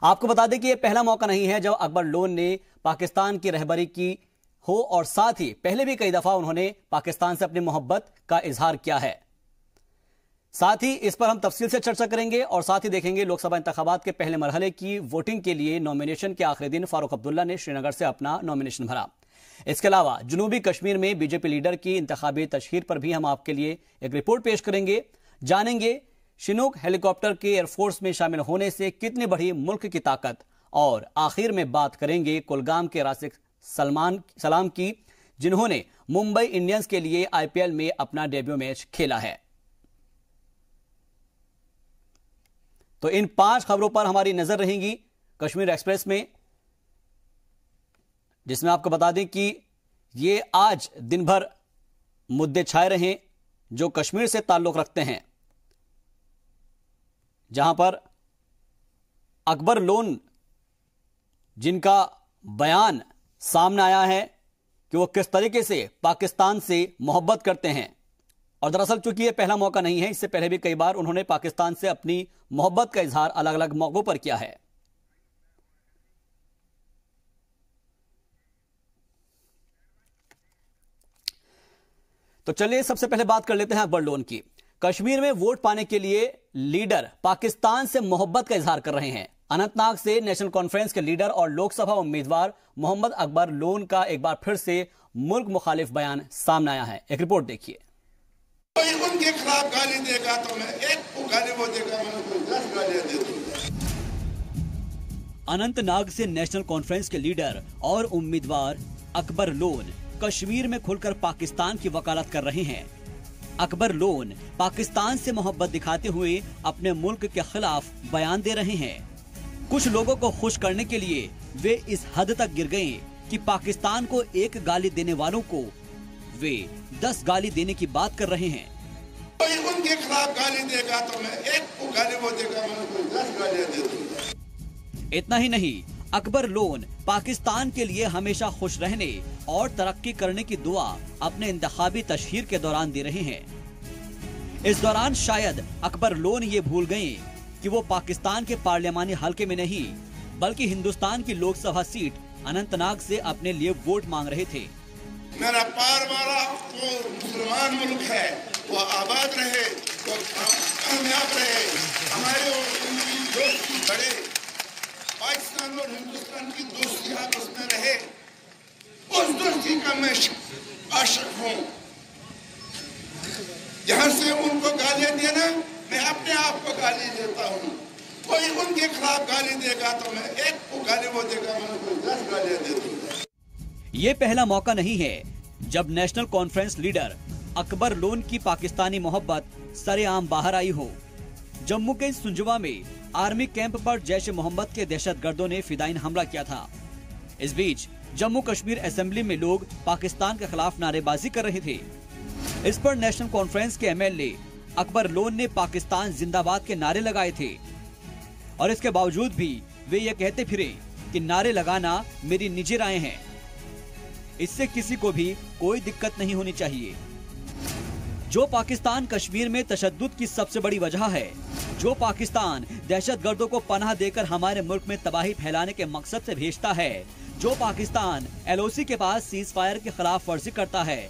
आपको बता दें कि यह पहला मौका नहीं है जब अकबर लोन ने पाकिस्तान की रहबरी की हो और साथ ही पहले भी कई दफा उन्होंने पाकिस्तान से अपनी मोहब्बत का इजहार किया है। साथ ही इस पर हम तफसील से चर्चा करेंगे और साथ ही देखेंगे लोकसभा इंतखाबात के पहले मरहले की वोटिंग के लिए नॉमिनेशन के आखिरी दिन फारूक अब्दुल्ला ने श्रीनगर से अपना नॉमिनेशन भरा। इसके अलावा जनूबी कश्मीर में बीजेपी लीडर की इंतखाबी तशहीर पर भी हम आपके लिए एक रिपोर्ट पेश करेंगे। जानेंगे शिनूक हेलीकॉप्टर के एयरफोर्स में शामिल होने से कितनी बढ़ी मुल्क की ताकत, और आखिर में बात करेंगे कुलगाम के राशिद सलाम की, जिन्होंने मुंबई इंडियंस के लिए आईपीएल में अपना डेब्यू मैच खेला है। तो इन 5 खबरों पर हमारी नजर रहेगी कश्मीर एक्सप्रेस में, जिसमें आपको बता दें कि ये आज दिन भर मुद्दे छाए रहे जो कश्मीर से ताल्लुक रखते हैं, जहां पर अकबर लोन जिनका बयान सामने आया है कि वो किस तरीके से पाकिस्तान से मोहब्बत करते हैं। और दरअसल चूंकि ये पहला मौका नहीं है, इससे पहले भी कई बार उन्होंने पाकिस्तान से अपनी मोहब्बत का इजहार अलग अलग मौकों पर किया है। तो चलिए सबसे पहले बात कर लेते हैं अकबर लोन की। कश्मीर में वोट पाने के लिए लीडर पाकिस्तान से मोहब्बत का इजहार कर रहे हैं। अनंतनाग से नेशनल कॉन्फ्रेंस के लीडर और लोकसभा उम्मीदवार मोहम्मद अकबर लोन का एक बार फिर से मुल्क मुखालिफ बयान सामने आया है। एक रिपोर्ट देखिए। कोई उनके खिलाफ गाली देगा तो मैं एक को गाली वो देगा, मैं कोई 10 गालियां दे दूंगा। अनंतनाग से नेशनल कॉन्फ्रेंस के लीडर और उम्मीदवार अकबर लोन कश्मीर में खुलकर पाकिस्तान की वकालत कर रहे हैं। अकबर लोन पाकिस्तान से मोहब्बत दिखाते हुए अपने मुल्क के खिलाफ बयान दे रहे हैं। कुछ लोगों को खुश करने के लिए वे इस हद तक गिर गए कि पाकिस्तान को एक गाली देने वालों को वे 10 गाली देने की बात कर रहे हैं। कोई उनके खिलाफ गाली देगा तो मैं एक को गाली वो देगा, मैं कोई 10 गालियां दे दूंगा। इतना ही नहीं, अकबर लोन पाकिस्तान के लिए हमेशा खुश रहने और तरक्की करने की दुआ अपने इंतखाबी तशहीर के दौरान दे रहे हैं। इस दौरान शायद अकबर लोन ये भूल गए कि वो पाकिस्तान के पार्लियामानी हलके में नहीं बल्कि हिंदुस्तान की लोकसभा सीट अनंतनाग से अपने लिए वोट मांग रहे थे। मेरा पार वाला वो मुसलमान मुल्क है, वो आबाद रहे, वो कामयाब रहे, हमारे दोस्ती बढ़े, पाकिस्तान और हिंदुस्तान की दोस्ती आपस में रहे, उस दोस्ती का मैं आशिक हूँ। यहाँ से उनको गालियां देना, मैं अपने आप को गाली देता हूँ। कोई उनके खिलाफ गाली देगा तो मैं एक को गाली वो देगा, मैं कोई 10 गालियां दे दूंगा। ये पहला मौका नहीं है जब national conference leader Akbar loan की पाकिस्तानी मोहब्बत सरेआम बाहर आई हो। जम्मू के सुंजवा में आर्मी कैंप पर जैश ए मोहम्मद के दहशतगर्दों ने फिदायीन हमला किया था। इस बीच जम्मू कश्मीर असेंबली में लोग पाकिस्तान के खिलाफ नारेबाजी कर रहे थे। इस पर नेशनल कॉन्फ्रेंस के एमएलए अकबर लोन ने पाकिस्तान जिंदाबाद के नारे लगाए थे और इसके बावजूद भी वे ये कहते फिरे कि नारे लगाना मेरी निजी राय है, इससे किसी को भी कोई दिक्कत नहीं होनी चाहिए। जो पाकिस्तान कश्मीर में तशद्दुद की सबसे बड़ी वजह है, जो पाकिस्तान दहशतगर्दों को पनाह देकर हमारे मुल्क में तबाही फैलाने के मकसद से भेजता है, जो पाकिस्तान एलओसी के पास सीज फायर के खिलाफ वर्जी करता है,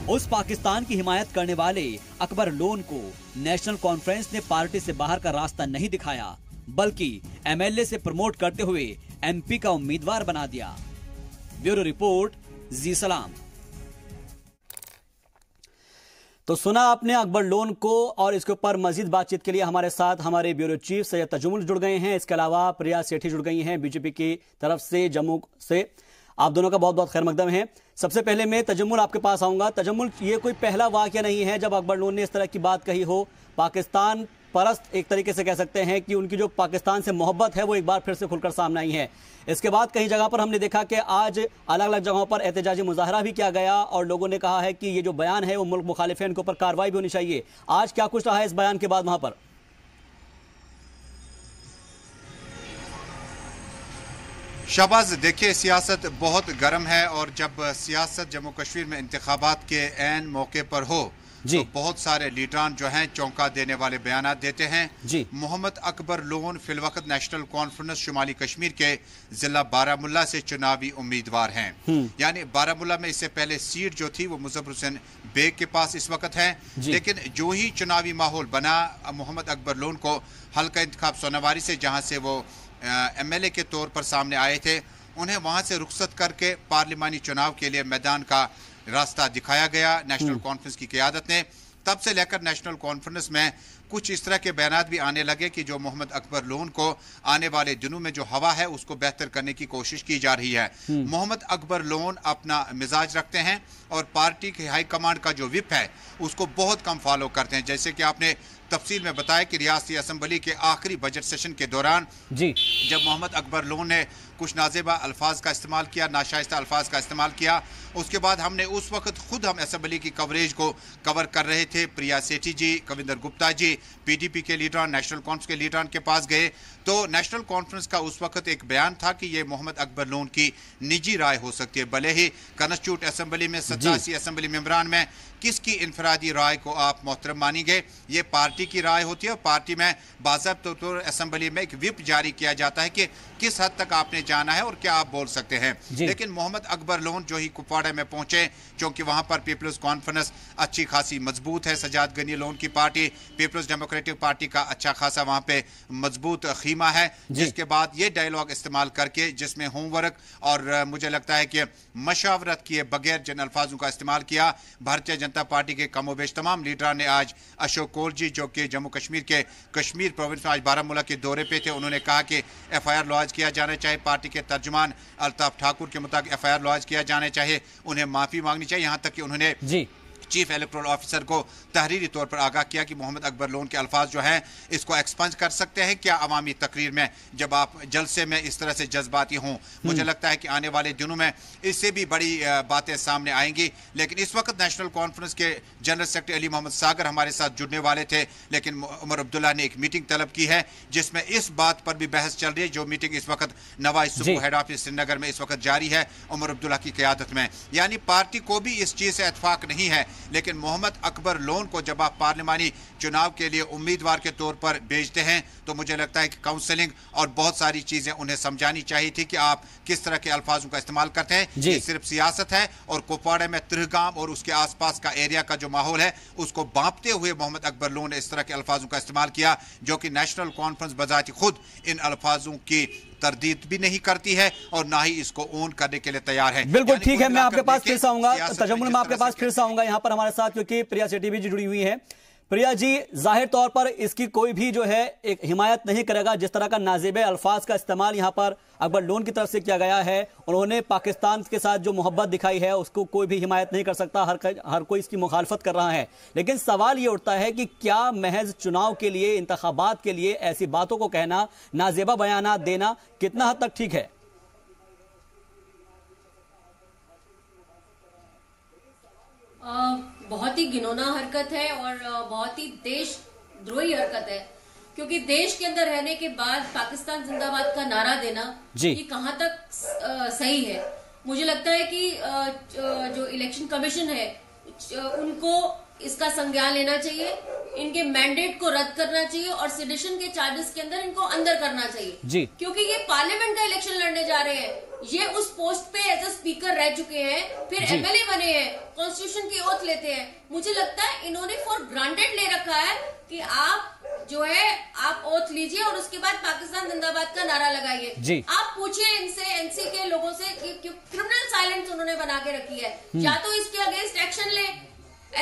उस पाकिस्तान की हिमायत करने वाले अकबर लोन को नेशनल कॉन्फ्रेंस ने पार्टी से बाहर का रास्ता नहीं दिखाया बल्कि एमएलए से प्रमोट करते हुए एमपी का उम्मीदवार बना दिया। ब्यूरो रिपोर्ट, जी सलाम। तो सुना आपने अकबर लोन को, और इसके ऊपर मजीद बातचीत के लिए हमारे साथ हमारे ब्यूरो चीफ सैयद तजुमुल जुड़ गए हैं। इसके अलावा प्रिया सेठी जुड़ गई हैं बीजेपी की तरफ से जम्मू से। आप दोनों का बहुत बहुत खैर मकदम है। सबसे पहले मैं तजम्मुल आपके पास आऊंगा। तजम्मुल, ये कोई पहला वाकया नहीं है जब अकबर लोन ने इस तरह की बात कही हो। पाकिस्तान परस्त एक तरीके से कह सकते हैं कि उनकी जो पाकिस्तान से मोहब्बत है वो एक बार फिर से खुलकर सामने आई है। इसके बाद कई जगह पर हमने देखा कि आज अलग अलग जगहों पर एहतजाजी मुजाहरा भी किया गया और लोगों ने कहा है कि ये जो बयान है वो मुल्क मुखालिफ है, इनके ऊपर कार्रवाई भी होनी चाहिए। आज क्या कुछ रहा है इस बयान के बाद वहां पर? शहबाज, देखिए सियासत बहुत गर्म है और जब सियासत जम्मू कश्मीर में इंतखाबात के ऐन मौके पर हो तो बहुत सारे लीडरान जो हैं चौंका देने वाले बयान देते हैं। मोहम्मद अकबर लोन फिलवक्त नेशनल कॉन्फ्रेंस शुमाली कश्मीर के जिला बारामुल्ला से चुनावी उम्मीदवार हैं। यानी बारामुल्ला में इससे पहले सीट जो थी वो मुजफ्फर हुसैन बेग के पास इस वक्त है, लेकिन जो ही चुनावी माहौल बना, मोहम्मद अकबर लोन को हल्का इंतखाब सोनावारी से, जहां से वो MLA के तौर पर सामने आए थे, उन्हें वहां से रुखसत करके पार्लिमानी चुनाव के लिए मैदान का रास्ता दिखाया गया नेशनल कॉन्फ्रेंस की क़यादत ने। तब से लेकर नेशनल कॉन्फ्रेंस में कुछ इस तरह के बयानात भी आने लगे कि जो मोहम्मद अकबर लोन को आने वाले दिनों में जो हवा है उसको बेहतर करने की कोशिश की जा रही है। मोहम्मद अकबर लोन अपना मिजाज रखते हैं और पार्टी के हाईकमांड का जो विप है उसको बहुत कम फॉलो करते हैं। जैसे कि आपने तफसील में बताया कि रियासती असम्बली के आखिरी बजट सेशन के दौरान जब मोहम्मद अकबर लोन ने कुछ नाजेबा अल्फाज का इस्तेमाल किया, नाशाइस्ता अल्फाज का इस्तेमाल किया, उसके बाद हमने उस वक्त खुद हम असम्बली की कवरेज को कवर कर रहे थे। प्रिया सेठी जी, कविंदर गुप्ता जी, PDP के लीडरान, नेशनल कॉन्फ्रेंस के लीडरान के पास गए, तो नेशनल कॉन्फ्रेंस का उस वक्त एक बयान था कि ये मोहम्मद अकबर लोन की निजी राय हो सकती है। भले ही कॉन्स्टिट्यूट असम्बली में 87 असम्बली मेंबरान में किसकी इनफरादी राय को आप मोहतरम मानेंगे, ये पार्टी की राय होती है और पार्टी में बाज़ाब्ता तौर असम्बली में एक विप जारी किया जाता है कि किस हद तक आपने जाना है और क्या आप बोल सकते हैं। लेकिन मोहम्मद अकबर लोन जो ही कुपवाड़ा में पहुंचे, क्योंकि वहां पर पीपल्स कॉन्फ्रेंस अच्छी खासी मजबूत है, सजाद गनी लोन की पार्टी, पीपल्स डेमोक्रेटिक पार्टी का अच्छा खासा वहां पे मजबूत खीमा है, जिसके बाद ये डायलॉग इस्तेमाल करके जिसमें होमवर्क और मुझे लगता है कि मशावरत किए बगैर जिन अल्फाजों का इस्तेमाल किया, भारतीय जनता पार्टी के कमोबेश तमाम लीडरान ने आज अशोक कोल जी जो कि जम्मू कश्मीर के कश्मीर प्रोविंस में आज बारामूला के दौरे पे थे, उन्होंने कहा कि FIR लॉन्च किया जाना चाहिए। पार्टी के तर्जुमान अल्ताफ ठाकुर के मुताबिक FIR लॉन्च किया जाना चाहिए, उन्हें माफी मांगनी चाहिए। यहां तक कि उन्होंने चीफ इलेक्टोरल ऑफिसर को तहरीरी तौर पर आगाह किया कि मोहम्मद अकबर लोन के अल्फाज जो हैं इसको एक्सपंज कर सकते हैं क्या अवामी तकरीर में, जब आप जलसे में इस तरह से जज्बाती हों। मुझे लगता है कि आने वाले दिनों में इससे भी बड़ी बातें सामने आएंगी। लेकिन इस वक्त नेशनल कॉन्फ्रेंस के जनरल सेक्रेटरी अली मोहम्मद सागर हमारे साथ जुड़ने वाले थे, लेकिन उमर अब्दुल्ला ने एक मीटिंग तलब की है जिसमें इस बात पर भी बहस चल रही है, जो मीटिंग इस वक्त नवाज सुबह हेड ऑफिस श्रीनगर में इस वक्त जारी है उमर अब्दुल्ला की क़यादत में। यानी पार्टी को भी इस चीज से इत्फाक नहीं है, लेकिन मोहम्मद अकबर लोन को जब आप पार्लिमानी चुनाव के लिए उम्मीदवार के तौर पर भेजते हैं तो मुझे लगता है कि काउंसलिंग और बहुत सारी चीजें उन्हें समझानी चाहिए थी कि आप किस तरह के अल्फाजों का इस्तेमाल करते हैं। ये सिर्फ सियासत है और कुपवाड़ा में त्रिहगाम और उसके आसपास का एरिया का जो माहौल है उसको बांपते हुए मोहम्मद अकबर लोन ने इस तरह के अल्फाजों का इस्तेमाल किया, जो कि नेशनल कॉन्फ्रेंस बजाती खुद इन अल्फाजों की तरदीद भी नहीं करती है और ना ही इसको ओन करने के लिए तैयार है। बिल्कुल ठीक है, मैं आपके पास फिर से आऊंगा, तजम्मुल में आपके पास फिर से आऊंगा यहाँ पर हमारे साथ, क्योंकि प्रिया सेठी भी जुड़ी हुई है। प्रिया जी, जाहिर तौर पर इसकी कोई भी जो है एक हिमायत नहीं करेगा जिस तरह का नाजेबे अल्फाज का इस्तेमाल यहाँ पर अकबर लोन की तरफ से किया गया है। उन्होंने पाकिस्तान के साथ जो मोहब्बत दिखाई है उसको कोई भी हिमायत नहीं कर सकता, हर कोई इसकी मुखालफत कर रहा है। लेकिन सवाल ये उठता है कि क्या महज चुनाव के लिए, इंतखाबात के लिए ऐसी बातों को कहना, नाजेबा बयानात देना कितना हद तक ठीक है? बहुत ही घिनौना हरकत है और बहुत ही देशद्रोही हरकत है, क्योंकि देश के अंदर रहने के बाद पाकिस्तान जिंदाबाद का नारा देना ये कहां तक सही है। मुझे लगता है कि जो इलेक्शन कमीशन है उनको इसका संज्ञान लेना चाहिए, इनके मैंडेट को रद्द करना चाहिए और सेडिशन के चार्जेस के अंदर इनको अंदर करना चाहिए, क्योंकि ये पार्लियामेंट का इलेक्शन लड़ने जा रहे हैं। ये उस पोस्ट पे एज ए स्पीकर रह चुके हैं, फिर MLA बने हैं, कॉन्स्टिट्यूशन की ओथ लेते हैं। मुझे लगता है इन्होंने फॉर ग्रांटेड ले रखा है कि आप जो है आप ओथ लीजिए और उसके बाद पाकिस्तान जिंदाबाद का नारा लगाइए। आप पूछिए इनसे, NC के लोगों से कि क्रिमिनल साइलेंस उन्होंने बना के रखी है, या तो इसके अगेंस्ट एक्शन ले,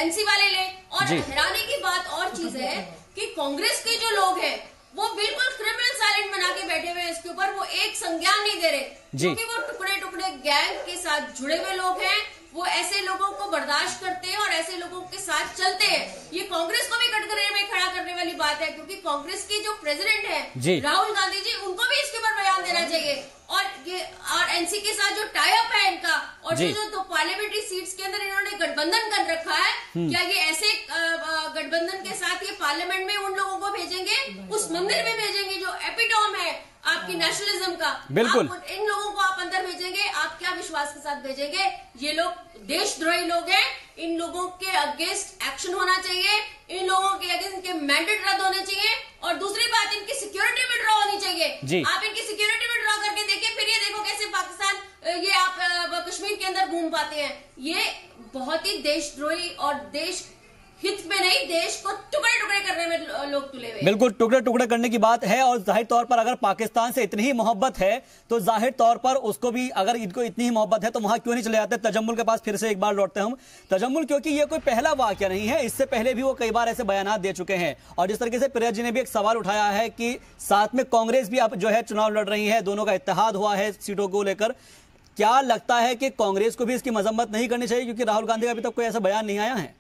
NC वाले ले। और हैरानी की बात और चीज है कि कांग्रेस के जो लोग हैं वो बिल्कुल क्रिमिनल साइलेंट बना के बैठे हुए हैं इसके ऊपर, वो एक संज्ञान नहीं दे रहे, क्योंकि वो टुकड़े टुकड़े गैंग के साथ जुड़े हुए लोग हैं। वो ऐसे लोगों को बर्दाश्त करते हैं और ऐसे लोगों के साथ चलते हैं। ये कांग्रेस को भी कटघरे में खड़ा करने वाली बात है, क्योंकि कांग्रेस के जो प्रेसिडेंट हैं राहुल गांधी जी, उनको भी इसके ऊपर बयान देना चाहिए। और NC के साथ जो टाई अप है इनका, और जो पार्लियामेंट्री सीट्स के अंदर इन्होंने गठबंधन कर रखा है, क्या ये ऐसे गठबंधन के साथ ये पार्लियामेंट में उन लोगों को भेजेंगे, उस मंदिर में भेजेंगे जो एपिटोम है आपकी नेशनलिज्म का? बिल्कुल इन लोगों को आप अंदर भेजेंगे? आप क्या विश्वास के साथ भेजेंगे? ये लोग देशद्रोही लोग हैं इन लोगों के अगेंस्ट एक्शन होना चाहिए, इन लोगों के अगेंस्ट इनके मैंडेट रद्द होने चाहिए, और दूसरी बात इनकी सिक्योरिटी विड्रॉ होनी चाहिए। आप इनकी सिक्योरिटी विड्रॉ करके देखिए, फिर ये देखो कैसे पाकिस्तान ये आप कश्मीर के अंदर घूम पाते हैं। ये बहुत ही देशद्रोही और देश हित में नहीं, देश को टुकड़े टुकड़े करने में लोग तुले हुए। बिल्कुल टुकड़े टुकड़े करने की बात है, और जाहिर तौर पर अगर पाकिस्तान से इतनी ही मोहब्बत है तो जाहिर तौर पर उसको भी, अगर इनको इतनी ही मोहब्बत है तो वहां क्यों नहीं चले जाते। तजम्मुल के पास फिर से एक बार लौटते हैं हम। तजम्मुल, क्योंकि ये कोई पहला वाकया नहीं है, इससे पहले भी वो कई बार ऐसे बयान दे चुके हैं, और जिस तरीके से प्रिया जी ने भी एक सवाल उठाया है कि साथ में कांग्रेस भी अब जो है चुनाव लड़ रही है, दोनों का इत्तेहाद हुआ है सीटों को लेकर, क्या लगता है कि कांग्रेस को भी इसकी मजम्मत नहीं करनी चाहिए, क्योंकि राहुल गांधी का अभी तक कोई ऐसा बयान नहीं आया है?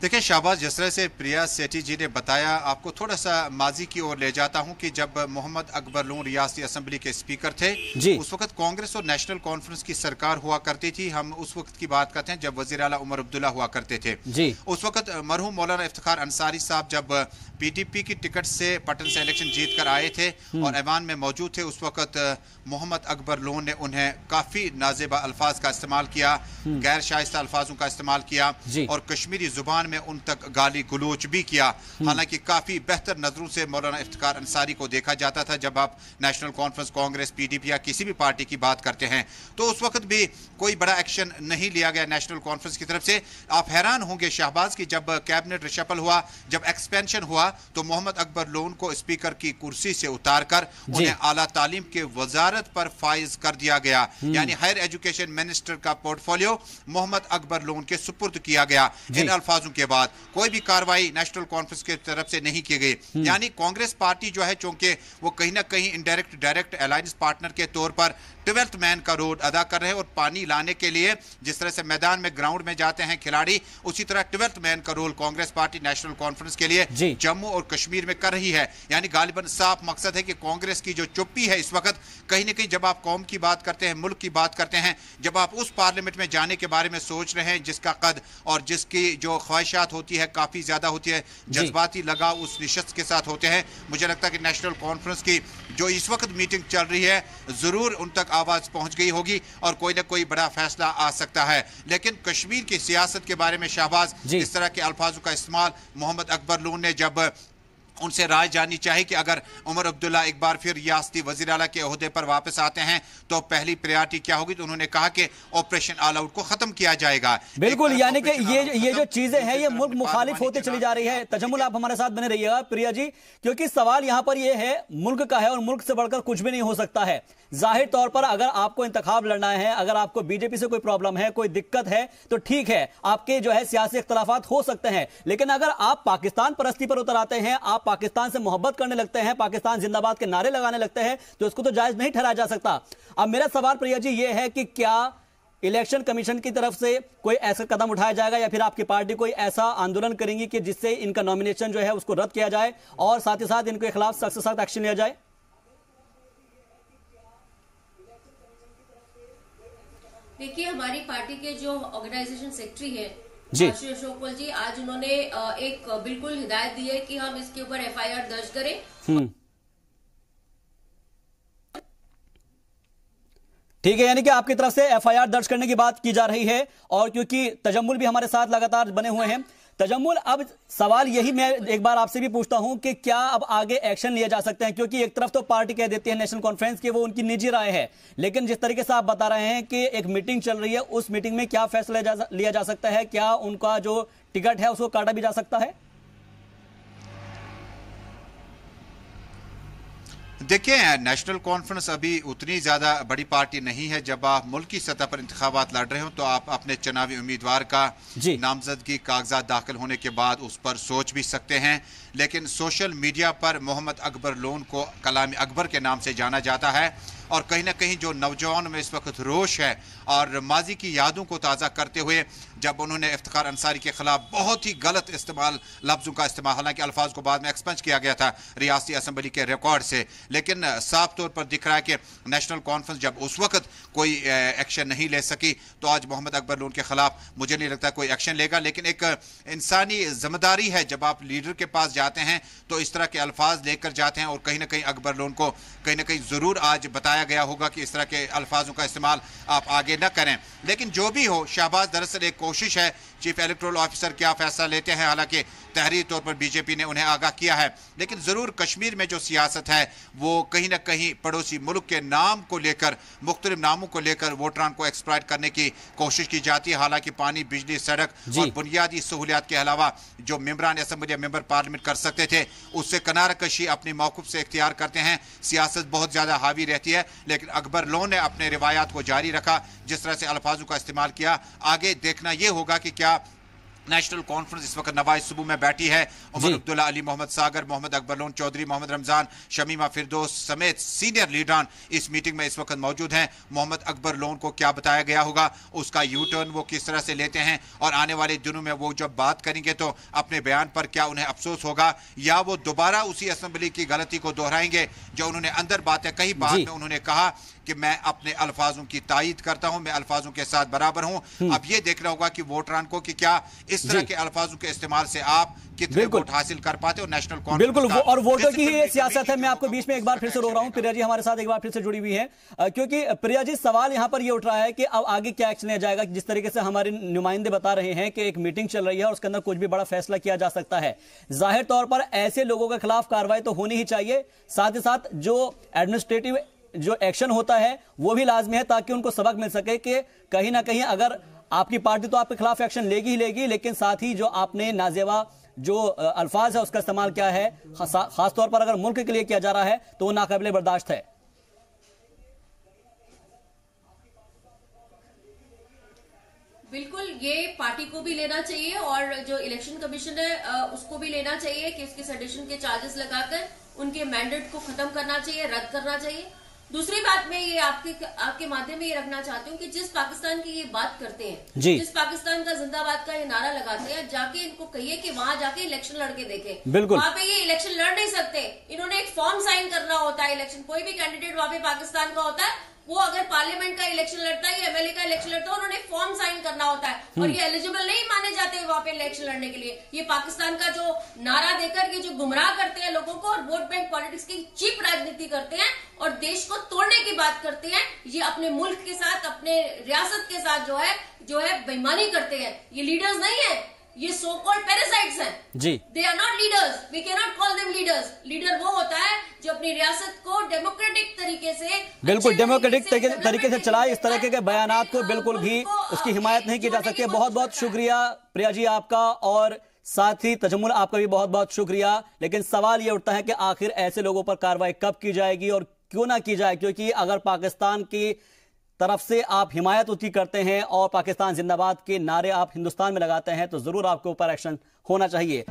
देखिए शहबाज, जिस तरह से प्रिया सेठी जी ने बताया, आपको थोड़ा सा माजी की ओर ले जाता हूं कि जब मोहम्मद अकबर लोन रियासती असेंबली के स्पीकर थे, उस वक्त कांग्रेस और नेशनल कॉन्फ्रेंस की सरकार हुआ करती थी। हम उस वक्त की बात करते हैं जब वजीर आला उमर अब्दुल्ला हुआ करते थे। उस वक्त मरहूम मौलाना इफ्तिखार अंसारी साहब जब पीडीपी की टिकट से पटन से इलेक्शन जीत कर आए थे और ऐवान में मौजूद थे, उस वक्त मोहम्मद अकबर लोन ने उन्हें काफी नाजेबा अल्फाज का इस्तेमाल किया, गैर शाइस्ता अल्फाजों का इस्तेमाल किया और कश्मीरी जुबान में उन तक गाली गलोच भी किया। हालांकि काफी बेहतर नजरों से मौलाना इफ्तिखार अंसारी को देखा जाता था जब आप नेशनल कॉन्फ्रेंस, कांग्रेस, पीडीपी या किसी भी पार्टी की बात करते हैं, तो उस वक्त भी कोई बड़ा एक्शन नहीं लिया गया नेशनल कॉन्फ्रेंस की तरफ से। आप हैरान होंगे शहबाज कि जब कैबिनेट रिशफल हुआ, जब एक्सपेंशन हुआ, तो मोहम्मद अकबर लोन को स्पीकर की कुर्सी से उतारकर उन्हें आला तालीम के वजारत पर फाइज कर दिया गया, यानी हायर एजुकेशन मिनिस्टर का पोर्टफोलियो मोहम्मद अकबर लोन के सुपुर्द किया गया। इन अल्फाजों के बाद कोई भी कार्रवाई नेशनल कॉन्फ्रेंस की तरफ से नहीं की गई, यानी कांग्रेस पार्टी जो है, चूंकि वो कहीं ना कहीं इनडायरेक्ट डायरेक्ट अलायंस पार्टनर के तौर पर 12th मैन का रोल अदा कर रहे हैं, और पानी लाने के लिए जिस तरह से मैदान में ग्राउंड में जाते हैं खिलाड़ी, उसी तरह 12th मैन का रोल कांग्रेस पार्टी नेशनल कॉन्फ्रेंस के लिए जम्मू और कश्मीर में कर रही है। यानी गालिबन साफ मकसद है कि कांग्रेस की जो चुप्पी है इस वक्त, कहीं ना कहीं जब आप कौम की बात करते हैं, मुल्क की बात करते हैं, जब आप उस पार्लियामेंट में जाने के बारे में सोच रहे हैं जिसका कद और जिसकी जो ख्वाहिशात होती है काफी ज्यादा होती है, जज्बाती लगाव उस निशस्त के साथ होते हैं, मुझे लगता है कि नेशनल कॉन्फ्रेंस की जो इस वक्त मीटिंग चल रही है जरूर उन तक आवाज पहुंच गई होगी और कोई ना कोई बड़ा फैसला आ सकता है। लेकिन कश्मीर की सियासत के बारे में शहबाज, इस तरह के अल्फाजों का इस्तेमाल मोहम्मद अकबर लोन ने जब उनसे राय जाननी चाहिए कि अगर उमर अब्दुल्ला एक बार फिर रियासती वजीर आला के ओहदे पर वापस आते हैं तो पहली प्रायोरिटी क्या होगी, तो उन्होंने कहा कि ऑपरेशन ऑल आउट को खत्म किया जाएगा। बिल्कुल, यानी कि ये जो चीजें हैं ये मुल्क मुखालिफ होती चली जा रही है। तजम्मुल, आप हमारे साथ बने रहिएगा प्रिया जी, क्योंकि सवाल यहां पर ये है, मुल्क का है और मुल्क से बढ़कर कुछ भी नहीं हो सकता है। जाहिर तौर पर अगर आपको इंतखाब लड़ना है, अगर आपको बीजेपी से कोई प्रॉब्लम है, कोई दिक्कत है, तो ठीक है, आपके जो है सियासी इख्तलाफात हो सकते हैं, लेकिन अगर आप पाकिस्तान परस्ती पर उतर आते हैं, आप पाकिस्तान से मोहब्बत करने लगते हैं, पाकिस्तान जिंदाबाद के नारे लगाने लगते हैं, तो इसको तो जायज नहीं ठहराया जा सकता। अब मेरा सवाल प्रिया जी ये है कि क्या इलेक्शन कमीशन की तरफ से कोई ऐसा कदम उठाया जाएगा या फिर आपकी पार्टी कोई ऐसा आंदोलन करेंगी कि जिससे इनका नॉमिनेशन जो है उसको रद्द किया जाए और साथ ही साथ इनके खिलाफ सख्त से सख्त एक्शन लिया जाए? देखिए, हमारी पार्टी के जो ऑर्गेनाइजेशन सेक्रेटरी है श्री अशोक जी, आज उन्होंने एक बिल्कुल हिदायत दी है कि हम इसके ऊपर एफआईआर दर्ज करें। ठीक है, यानी कि आपकी तरफ से एफआईआर दर्ज करने की बात की जा रही है, और क्योंकि तजम्मुल भी हमारे साथ लगातार बने हुए हैं। तजम्मुल, अब सवाल यही मैं एक बार आपसे भी पूछता हूं कि क्या अब आगे एक्शन लिए जा सकते हैं, क्योंकि एक तरफ तो पार्टी कह देती है नेशनल कॉन्फ्रेंस की वो उनकी निजी राय है, लेकिन जिस तरीके से आप बता रहे हैं कि एक मीटिंग चल रही है, उस मीटिंग में क्या फैसला लिया जा सकता है? क्या उनका जो टिकट है उसको काटा भी जा सकता है? देखिए, नेशनल कॉन्फ्रेंस अभी उतनी ज्यादा बड़ी पार्टी नहीं है। जब आप मुल्क की सतह पर इंतखाबात लड़ रहे हो तो आप अपने चुनावी उम्मीदवार का नामजदगी कागजात दाखिल होने के बाद उस पर सोच भी सकते हैं, लेकिन सोशल मीडिया पर मोहम्मद अकबर लोन को कलाम अकबर के नाम से जाना जाता है, और कहीं ना कहीं जो नौजवानों में इस वक्त रोष है और माजी की यादों को ताज़ा करते हुए जब उन्होंने इफ्तिखार अंसारी के खिलाफ बहुत ही गलत लफ्ज़ों का इस्तेमाल, हालांकि अल्फाज को बाद में एक्सपंज किया गया था रियासती असम्बली के रिकॉर्ड से, लेकिन साफ तौर पर दिख रहा है कि नेशनल कॉन्फ्रेंस जब उस वक्त कोई एक्शन नहीं ले सकी तो आज मोहम्मद अकबर लोन के खिलाफ मुझे नहीं लगता कोई एक्शन लेगा। लेकिन एक इंसानी जिम्मेदारी है, जब आप लीडर के पास जाते हैं तो इस तरह के अल्फाज लेकर जाते हैं, और कहीं ना कहीं अकबर लोन को कहीं ना कहीं जरूर आज बताया बताया गया होगा कि इस तरह के अल्फाजों का इस्तेमाल आप आगे न करें। लेकिन जो भी हो, शहबाज दरअसल एक कोशिश है, चीफ इलेक्टोरल ऑफिसर क्या फैसला लेते हैं, हालांकि तहरीरी तौर पर बीजेपी ने उन्हें आगाह किया है, लेकिन जरूर कश्मीर में जो सियासत है वो कहीं ना कहीं पड़ोसी मुल्क के नाम को लेकर, मुख्तलिफ नामों को लेकर वोटरान को एक्सप्लॉइट करने की कोशिश की जाती है। हालांकि पानी, बिजली, सड़क और बुनियादी सहूलियात के अलावा जो मेंबरान असम्बली या मेंबर पार्लियामेंट कर सकते थे, उससे किनारा कशी अपनी मौक़िफ़ से इख्तियार करते हैं। सियासत बहुत ज्यादा हावी रहती है, लेकिन अकबर लोन ने अपने रिवायात को जारी रखा, जिस तरह से अल्फाजों का इस्तेमाल किया। आगे देखना यह होगा कि क्या नेशनल कॉन्फ्रेंस इस वक्त नवाज सुबह में बैठी है। उमर अब्दुल्ला, अली मोहम्मद सागर, मोहम्मद अकबर लोन चौधरी, मोहम्मद रमजान, शमीमा फिरदौस समेत सीनियर लीडरान इस मीटिंग में इस वक्त मौजूद हैं। मोहम्मद अकबर लोन को क्या बताया गया होगा, उसका यू टर्न वो किस तरह से लेते हैं, और आने वाले दिनों में वो जब बात करेंगे तो अपने बयान पर क्या उन्हें अफसोस होगा, या वो दोबारा उसी असेंबली की गलती को दोहराएंगे जो उन्होंने अंदर बातें कही। बाद में उन्होंने कहा कि मैं अपने अल्फाजों की तायीद करता हूं, मैं अल्फाजों के साथ बराबर हूं। अब यह देखना होगा कि वोटरान को कि क्या इस तरह के अल्फाजों के इस्तेमाल से आप कितने वोट हासिल कर पाते हो नेशनल कॉन्फ्रेंस। बिल्कुल, और वोटर की ही सियासत है। मैं आपको बीच में एक बार फिर से रोक रहा हूं, प्रिया जी हमारे साथ एक बार फिर से जुड़ी हुई है, क्योंकि प्रिया जी सवाल यहां पर यह उठ रहा है कि अब आगे क्या एक्शन लिया जाएगा। जिस तरीके से हमारे नुमाइंदे बता रहे हैं कि एक मीटिंग चल रही है और उसके अंदर कुछ भी बड़ा फैसला किया जा सकता है। जाहिर तौर पर ऐसे लोगों के खिलाफ कार्रवाई तो होनी ही चाहिए, साथ ही साथ जो एडमिनिस्ट्रेटिव जो एक्शन होता है वो भी लाजमी है, ताकि उनको सबक मिल सके कि कहीं ना कहीं अगर आपकी पार्टी तो आपके खिलाफ एक्शन लेगी ही लेगी, लेकिन साथ ही जो आपने नाजेवा जो अल्फाज है उसका इस्तेमाल किया है, खासतौर पर अगर मुल्क के लिए किया जा रहा है तो वो नाकाबिले बर्दाश्त है। बिल्कुल, ये पार्टी को भी लेना चाहिए और जो इलेक्शन कमीशन है उसको भी लेना चाहिए कि उसके सेडिशन के चार्जेस लगाकर उनके मैंडेट को खत्म करना चाहिए, रद्द करना चाहिए। दूसरी बात मैं ये आपके माध्यम में ये रखना चाहती हूँ कि जिस पाकिस्तान की ये बात करते हैं, जिस पाकिस्तान का जिंदाबाद का ये नारा लगाते हैं, जाके इनको कहिए कि वहां जाके इलेक्शन लड़के देखें। वहां पे ये इलेक्शन लड़ नहीं सकते, इन्होंने एक फॉर्म साइन करना होता है। इलेक्शन कोई भी कैंडिडेट वहां पे पाकिस्तान का होता है, वो अगर पार्लियामेंट का इलेक्शन लड़ता है या एमएलए का इलेक्शन लड़ता है, उन्होंने फॉर्म साइन करना होता है और ये एलिजिबल नहीं माने जाते वहां पे इलेक्शन लड़ने के लिए। ये पाकिस्तान का जो नारा देकर ये जो गुमराह करते हैं लोगों को और वोट बैंक पॉलिटिक्स की चीप राजनीति करते हैं और देश को तोड़ने की बात करते हैं, ये अपने मुल्क के साथ, अपने रियासत के साथ जो है बेईमानी करते हैं। ये लीडर्स नहीं है, ये सो कॉल्ड पैरासाइट्स हैं जी। They are not leaders, we can not call them leaders. Leader वो होता है जो अपनी रियासत को डेमोक्रेटिक तरीके से, बिल्कुल डेमोक्रेटिक तरीके से चलाए। इस तरह के बयानात को बिल्कुल भी उसकी हिमायत नहीं की जा सकती। बहुत बहुत शुक्रिया प्रिया जी आपका, और साथ ही तजम्मुल आपका भी बहुत बहुत शुक्रिया। लेकिन सवाल यह उठता है कि आखिर ऐसे लोगों पर कार्रवाई कब की जाएगी और क्यों ना की जाए, क्योंकि अगर पाकिस्तान की तरफ से आप हिमायत उसकी करते हैं और पाकिस्तान जिंदाबाद के नारे आप हिंदुस्तान में लगाते हैं तो जरूर आपके ऊपर एक्शन होना चाहिए।